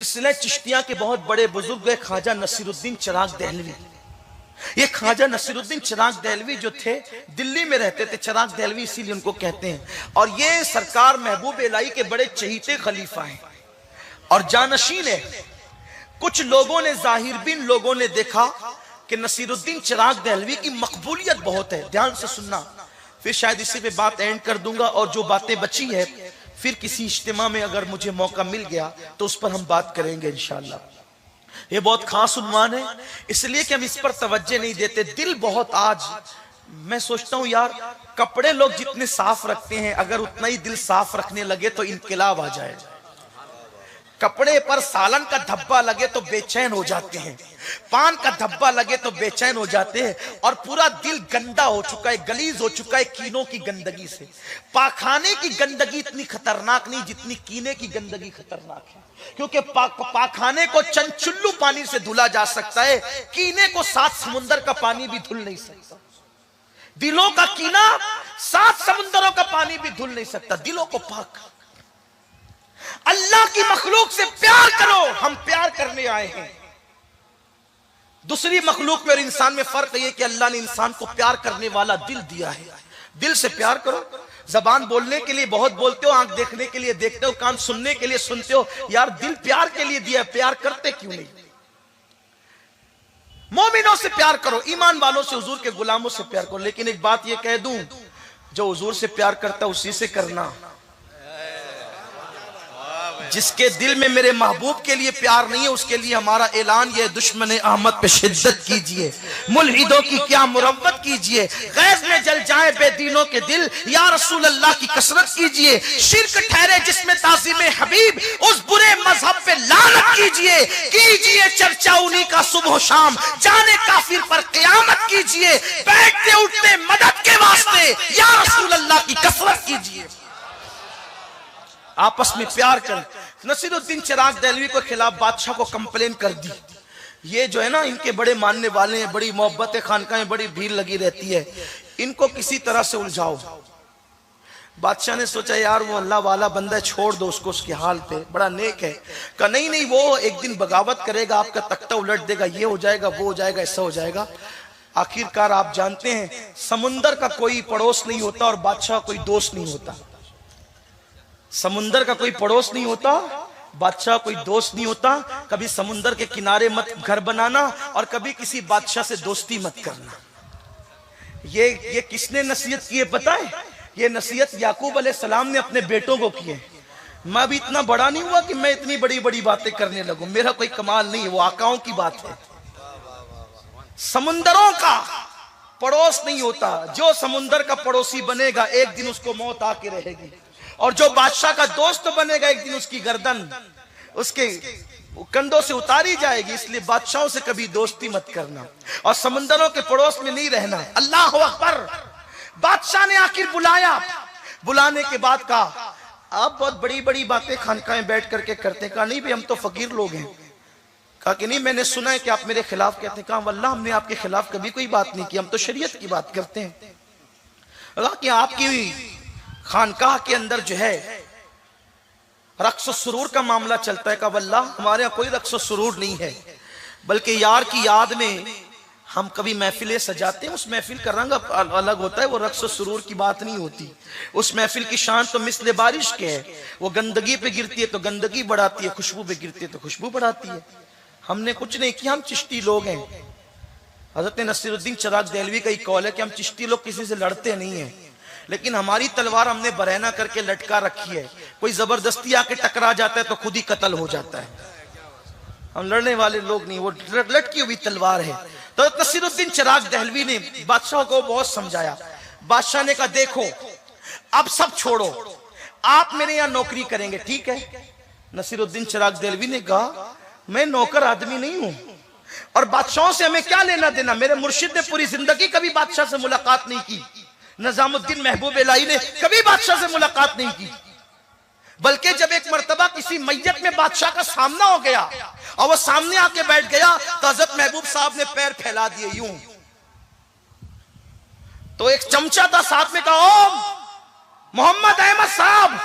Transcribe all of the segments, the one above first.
सिलसिला चिश्तिया के बहुत बड़े बुजुर्ग है ख्वाजा नसीरुद्दीन चिराग दहलवी। ये ख्वाजा नसीरुद्दीन चिराग दहलवी जो थे दिल्ली में रहते थे, चिराग दहलवी इसीलिए उनको कहते हैं। और ये सरकार महबूब इलाही के बड़े चहीते खलीफा हैं और जानशीन है। कुछ लोगों ने, जाहिर बिन लोगों ने देखा कि नसीरुद्दीन चिराग दहलवी की मकबूलियत बहुत है। ध्यान से सुनना, फिर शायद इसी पे बात एंड कर दूंगा और जो बातें बची है फिर किसी इज्तिमा में अगर मुझे मौका मिल गया तो उस पर हम बात करेंगे इंशाअल्लाह। ये बहुत खास उन्वान है इसलिए कि हम इस पर तवज्जो नहीं देते। दिल बहुत, आज मैं सोचता हूं यार, कपड़े लोग जितने साफ रखते हैं अगर उतना ही दिल साफ रखने लगे तो इनकलाब आ जाए। कपड़े पर सालन का धब्बा लगे तो बेचैन हो जाते हैं, पान का धब्बा लगे तो बेचैन हो जाते हैं, और पूरा दिल गंदा हो चुका है, गलीज हो चुका है कीनों की गंदगी से। पाखाने की गंदगी इतनी खतरनाक नहीं जितनी कीने की गंदगी खतरनाक है, क्योंकि पाखाने को चंचुल्लू पानी से धुला जा सकता है, कीने को 7 समुंदर का पानी भी धुल नहीं सकता। दिलों का कीना 7 समुंदरों का पानी भी धुल नहीं सकता। दिलों को पाक, अल्लाह की मखलूक से प्यार करो। हम प्यार करने आए हैं। दूसरी मखलूक में और इंसान में फर्क है कि अल्लाह ने इंसान को प्यार करने वाला दिल दिया है। दिल से प्यार करो। जबान बोलने के लिए बहुत बोलते हो, आंख देखने के लिए देखते हो, कान सुनने के लिए सुनते हो, यार दिल प्यार के लिए दिया है, प्यार करते क्यों नहीं? मोमिनों से प्यार करो, ईमान वालों से, हुजूर के गुलामों से प्यार करो। लेकिन एक बात ये कह दूं, जो हुजूर से प्यार करता है उसी से करना। जिसके दिल में मेरे महबूब के लिए प्यार नहीं है उसके लिए हमारा ऐलान ये, दुश्मन अहमद पे शिद्दत कीजिए, मुल्हिदों की क्या मुरव्वत कीजिए, गैज में जल जाए बेदीनों के दिल, या रसूल अल्लाह की कसरत कीजिए। शिर्क ठहरे जिसमें ताज़ीम हबीब, उस बुरे मजहब पे लानत कीजिए चर्चा उन्हीं का सुबह शाम, जाने काफिर पर क़यामत कीजिए, बैठते उठते मदद के वास्ते या रसूल अल्लाह की कसरत कीजिए। आपस में प्यार कर। नसीरुद्दीन चिराग दहलवी के खिलाफ बादशाह को कंप्लेन कर दी। ये जो है ना, इनके बड़े मानने वाले हैं, बड़ी मोहब्बत है, खानका में बड़ी भीड़ लगी रहती है, इनको किसी तरह से उलझाओ। बादशाह ने सोचा यार वो अल्लाह वाला बंदा है, छोड़ दो उसको उसके हाल पे, बड़ा नेक है। कहा नहीं नहीं, वो एक दिन बगावत करेगा, आपका तख्ता उलट देगा, ये हो जाएगा, वो हो जाएगा, ऐसा हो जाएगा। आखिरकार आप जानते हैं समुंदर का कोई पड़ोस नहीं होता और बादशाह कोई दोस्त नहीं होता। समुंदर का कोई पड़ोस नहीं होता, बादशाह कोई दोस्त नहीं होता। कभी समुंदर के किनारे मत घर बनाना और कभी किसी बादशाह से दोस्ती मत करना। ये किसने नसीहत की है पता है? ये नसीहत याकूब अलैहिस्सलाम ने अपने बेटों को की है। मैं अभी इतना बड़ा नहीं हुआ कि मैं इतनी बड़ी बड़ी बातें करने लगूं, मेरा कोई कमाल नहीं है, वो आकाओं की बात है। समुंदरों का पड़ोस नहीं होता, जो समुंदर का पड़ोसी बनेगा एक दिन उसको मौत आके रहेगी, और जो बादशाह का दोस्त बनेगा एक दिन उसकी गर्दन उसके कंधों से उतारी जाएगी। इसलिए बादशाहों से कभी दोस्ती मत करना और समुंदरों के पड़ोस में नहीं रहना। अल्लाह अकबर। बादशाह ने आखिर बुलाया, बुलाने के बाद कहा आप बहुत बड़ी बड़ी बातें खानका में बैठ करके करते हैं। कहा नहीं भाई, हम तो फकीर लोग हैं। कहा कि नहीं, मैंने सुना है कि आप मेरे खिलाफ कहते हैं। कहा वल्लाह हमने आपके खिलाफ कभी कोई बात नहीं की, हम तो शरीयत की बात करते हैं। कहा कि आपकी खानकाह के अंदर जो है रक्स सुरूर का मामला चलता है। का वल्लाह हमारे यहाँ कोई रक्स सुरूर नहीं है, बल्कि यार की याद में हम कभी महफिलें सजाते हैं। उस महफिल का रंग अलग होता है, वो रक्स सुरूर की बात नहीं होती। उस महफिल की शान तो मिस्ले बारिश के है, वो गंदगी पे गिरती है तो गंदगी बढ़ाती है, खुशबू पे गिरती है तो खुशबू बढ़ाती है। हमने कुछ नहीं किया, हम चिश्ती लोग हैं। हजरत नसीरुद्दीन चिराग दहलवी का ही कौल है कि हम चिश्ती लोग किसी से लड़ते नहीं है, लेकिन हमारी तलवार हमने बरहना करके लटका रखी है। कोई जबरदस्ती आके टकरा जाता है तो खुद ही कत्ल हो जाता है। हम लड़ने वाले लोग नहीं, वो लटकी हुई तलवार है। तो नसीरुद्दीन चिराग दहलवी ने बादशाह को बहुत समझाया। बादशाह ने कहा देखो अब सब छोड़ो, आप मेरे यहाँ नौकरी करेंगे, ठीक है? नसीरुद्दीन चिराग दहलवी ने कहा मैं नौकर आदमी नहीं हूं और बादशाहों से हमें क्या लेना देना। मेरे मुर्शिद ने पूरी जिंदगी कभी बादशाह से मुलाकात नहीं की, निजामुद्दीन महबूब इलाही ने कभी बादशाह से मुलाकात नहीं की, बल्कि जब एक मर्तबा किसी मैयत में बादशाह का सामना हो गया और वो सामने आके बैठ गया तो हजरत महबूब साहब ने पैर फैला दिए यूं। तो एक चमचा था साथ में, कहा ओ मोहम्मद अहमद साहब,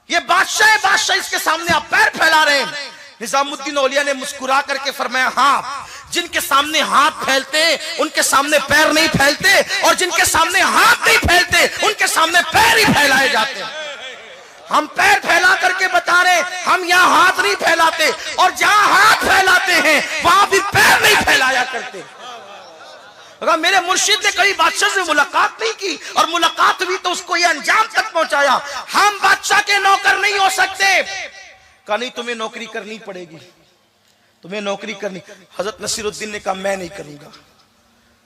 ये बादशाह बादशाह, इसके सामने आप पैर फैला रहे हैं। निजामुद्दीन औलिया ने मुस्कुरा करके फरमाया, हाँ, जिनके सामने हाथ फैलते उनके सामने पैर नहीं फैलते, और जिनके सामने हाथ नहीं फैलते उनके सामने पैर ही फैलाए जाते हैं। हम पैर फैला करके बता रहे, हम यहाँ हाथ नहीं फैलाते, और जहां हाथ फैलाते हैं वहां भी पैर नहीं फैलाया करते। अगर मेरे मुर्शिद ने कभी बादशाह से मुलाकात नहीं की, और मुलाकात हुई तो उसको ये अंजाम तक पहुंचाया, हम बादशाह के नौकर नहीं हो सकते। कहा नहीं, तुम्हें नौकरी करनी पड़ेगी, तुम्हें नौकरी करनी। हजरत नसीरुद्दीन ने कहा मैं नहीं करूंगा।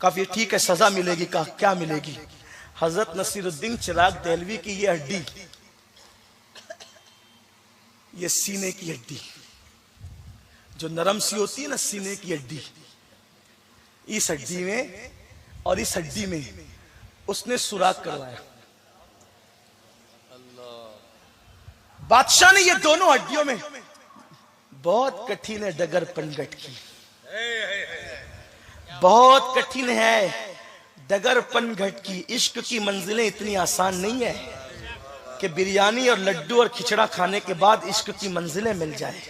काफी ठीक है, सजा मिलेगी। कहा क्या मिलेगी? हजरत नसीरुद्दीन चिराग देहलवी की ये हड्डी, ये सीने की हड्डी जो नरम सी होती है ना, सीने की हड्डी, इस हड्डी में और इस हड्डी में उसने सुराख करवाया। बादशाह ने ये दोनों हड्डियों में, बहुत कठिन है डगर पनघट की, बहुत कठिन है डगर पनघट की। इश्क की मंजिलें इतनी आसान नहीं है कि बिरयानी और लड्डू और खिचड़ा खाने के बाद इश्क की मंजिलें मिल जाए।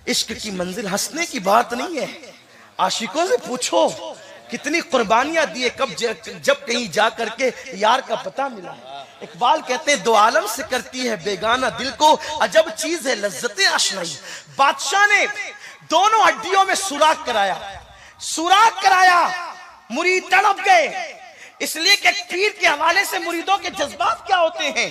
इश्क की मंजिल हंसने की बात नहीं है। आशिकों से पूछो कितनी कुर्बानियां दिए, कब जब कहीं जा करके यार का पता मिला। इकबाल कहते हैं, दो आलम से करती है बेगाना दिल को, अजब चीज है लज्जतें आशनाई। बादशाह ने दोनों हड्डियों में सुराख कराया, सुराख कराया। मुरीद तड़प गए, इसलिए कि पीर के हवाले से मुरीदों के जज्बात क्या होते हैं।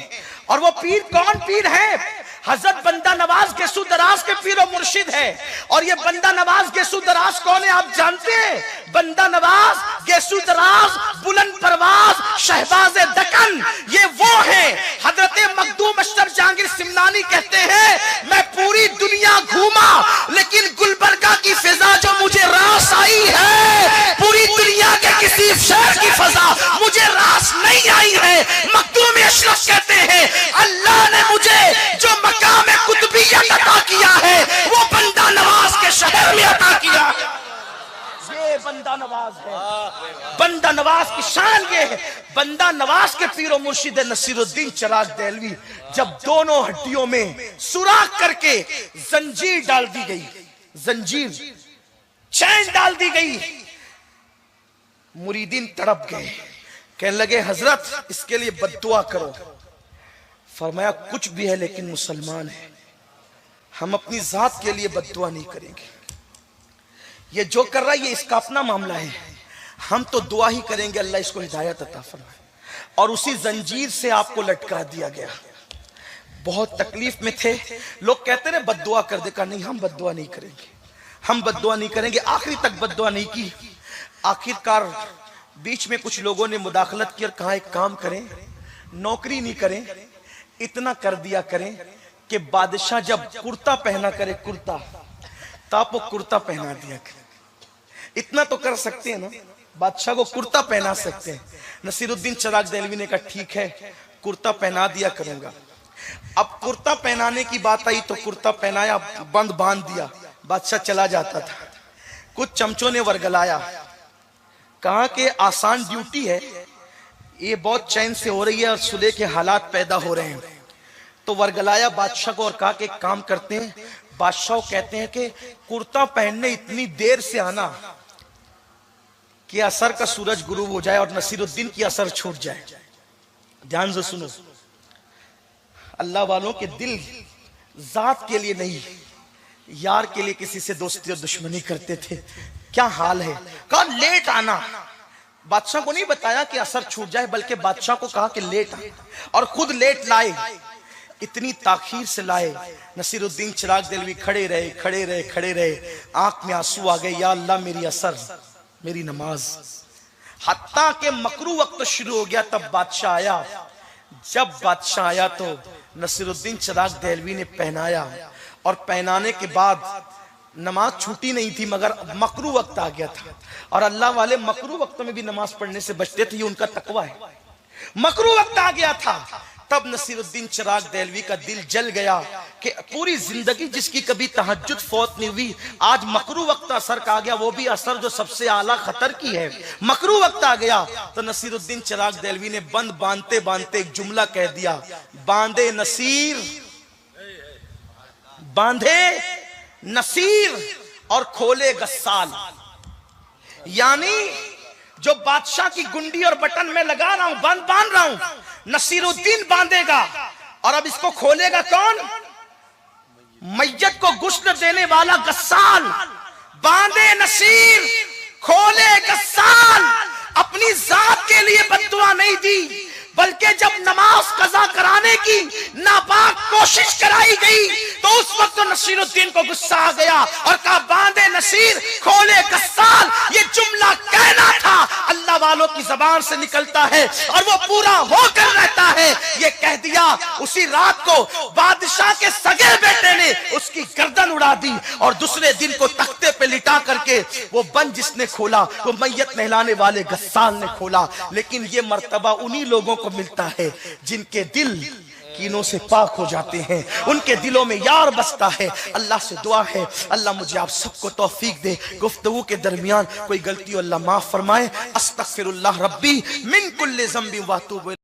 और वो पीर कौन पीर है? हजरत बंदा नवाज गेसू दराज के पीर और मुर्शिद है। और ये बंदा नवाज गेसू दराज कौन है आप जानते हैं? बंदा नवाज गेसू दराज बुलंद परवाज शहबाज दकन, ये वो है। हजरत मखदूम अशरफ जहांगीर सिमनानी कहते हैं, मैं पूरी दुनिया घूमा लेकिन गुलबर्गा की फिजा जो मुझे रास आई है, पूरी दुनिया के किसी शहर की फिजा मुझे रास नहीं आई है। मखदूम अशरफ कहते हैं, अल्लाह ने मुझे जो मकाम कुतुबियत अता किया है वो बंदा नवाज के शहर में अता किया है। ये बंदा नवाज है, बंदा नवाज की शान ये है। बंदा नवाज के पीरो मुर्शिद नसीरुद्दीन चिराग देहलवी, जब दोनों हड्डियों में सुराख करके जंजीर डाल दी गई, जंजीर चैन डाल दी गई, मुरीदीन तड़प गए, कहने लगे हजरत इसके लिए बद्दुआ करो। फरमाया कुछ भी है लेकिन मुसलमान है, हम अपनी जात के लिए बद्दुआ नहीं करेंगे। ये जो कर रहा है ये इसका अपना मामला है, हम तो दुआ ही करेंगे अल्लाह इसको हिदायत अता फरमाए। और उसी जंजीर से आपको लटका दिया गया। बहुत तकलीफ में थे, लोग कहते रहे बद्दुआ कर दे, कहा नहीं हम बद्दुआ नहीं करेंगे, हम बद्दुआ नहीं करेंगे। आखिरी तक बद्दुआ नहीं की। आखिरकार बीच में कुछ लोगों ने मुदाखलत की और कहा एक काम करें, नौकरी नहीं करें, इतना कर दिया करें कि बादशाह जब कुर्ता पहना करे, कुर्ता, तो आप वो कुर्ता पहना दिया करें। इतना तो कर सकते हैं ना, बादशाह को कुर्ता पहना सकते हैं। नसीरुद्दीन चिराग देहलवी ने कहा ठीक है कुर्ता पहना दिया करूंगा। अब कुर्ता पहनाने की बात आई तो कुर्ता पहनाया, बंद बांध दिया, बादशाह चला जाता था। कुछ चमचों ने वर्गलाया, कहा कि आसान ड्यूटी है, ये बहुत चैन से हो रही है और सुलह के हालात पैदा हो रहे हैं। तो वर्गलाया बादशाह को और कहा कि एक काम करते हैं। बादशाह कहते हैं कि कुर्ता पहनने इतनी देर से आना कि असर का सूरज गुरूब हो जाए और नसीरुद्दीन की असर छूट जाए। ध्यान से सुनो, अल्लाह वालों के दिल जात के लिए नहीं, यार के लिए किसी से दोस्ती और दुश्मनी करते थे। क्या हाल है? कहा लेट आना। बादशाह को नहीं बताया कि असर छूट जाए, बल्कि बादशाह को कहा कि लेट आना, और खुद लेट लाए। इतनी ताखीर से लाए। नसीरुद्दीन चिराग देहलवी खड़े रहे, खड़े रहे, खड़े रहे, आंख में आंसू आ गए, या अल्लाह मेरी असर, मेरी नमाज। हत्ता के मकरू वक्त शुरू हो गया, तब बादशाह आया। जब बादशाह आया तो नसीरुद्दीन चिराग देहलवी ने पहनाया, और पहनाने के बाद नमाज छूटी नहीं थी, मगर मकरू वक्त आ गया था। और अल्लाह वाले मकरू वक्त में भी नमाज पढ़ने से बचते थे, ये उनका तकवा है। मकरू वक्त आ गया था, तब नसीरुद्दीन चिराग देहलवी का दिल जल गया कि पूरी जिंदगी जिसकी कभी तहज्जुद फौत नहीं हुई, आज मकरू वक्त असर का आ गया, वो भी असर जो सबसे आला खतर की है। मकरू वक्त आ गया तो नसीरुद्दीन चिराग देहलवी ने बंद बांधते बांधते एक जुमला कह दिया, बांधे नसीर बांधे नसीर और खोले गस्साल। यानी जो बादशाह की गुंडी और बटन में लगा रहा हूं, बांध रहा हूं, नसीरुद्दीन बांधेगा। और अब इसको खोलेगा कौन? मैयत को गुस्ल देने वाला गस्साल। बांधे नसीर, खोले गस्साल। अपनी जात के लिए बद्दुआ नहीं दी, बल्कि जब नमाज कज़ा कराने की नापाक कोशिश कराई गई तो उस वक्त तो नसीरुद्दीन को गुस्सा आ गया और कहा बांधे नसीर, खोले गस्साल। ये जुमला कहना था, अल्लाह वालों की जबान से निकलता है और वो पूरा होकर रहता है। ये कह दिया। उसी रात को बादशाह के सगे बेटे ने उसकी गर्दन उड़ा दी और दूसरे दिन को तख्ते पे लिटा करके वो बंद जिसने खोला वो मैयत नहलाने वाले गस्साल ने खोला। लेकिन ये मर्तबा उन्हीं लोगों को मिलता है जिनके दिल कीनों से पाक हो जाते हैं, उनके दिलों में यार बसता है। अल्लाह से दुआ है अल्लाह मुझे आप सबको तौफीक दे। गुफ्तगू के दरमियान कोई गलती अल्लाह माफ फरमाए। अस्तगफिरुल्लाह रब्बी मिन कुल्ली ज़ंबि व अतूबु